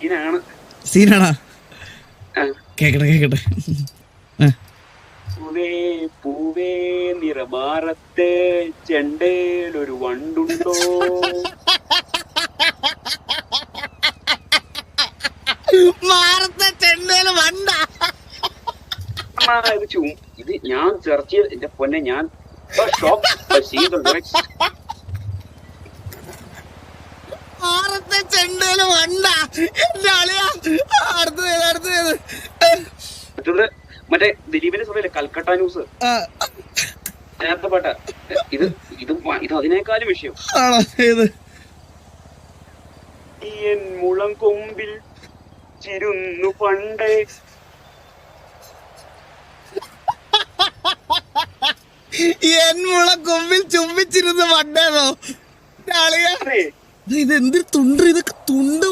സീനാണ്. സീനാണോ? കേക്കട്ടെ. പൂവേ പൂവേ നിറമാറത്തെ ചെണ്ടയിലൊരു വണ്ടുണ്ടോ? മാറത്തെ ചെണ്ടയില് വണ്ട. ഇത് ഞാൻ സെർച്ച് ചെയ്ത് എന്റെ പൊന്നെ ഞാൻ മാറത്തെ ചെണ്ടയില് വണ്ട. എന്റെ അളിയാ, അടുത്തത് മറ്റേ ദിലീപിന്റെ സമയല്ലേ കൽക്കട്ട ന്യൂസ്, അതിനകത്തെ പാട്ട. ഇത് അതിനേക്കാളും വിഷയം. എൻ മുളം കൊമ്പിൽ ചിരുന്നു പണ്ടേ. എൻ മുളം കൊമ്പിൽ ചുംബിച്ചിരുന്ന് പണ്ടേന്നോ? ഇത് എന്തൊരു തുണ്ട്, ഇതൊക്കെ തുണ്ട്.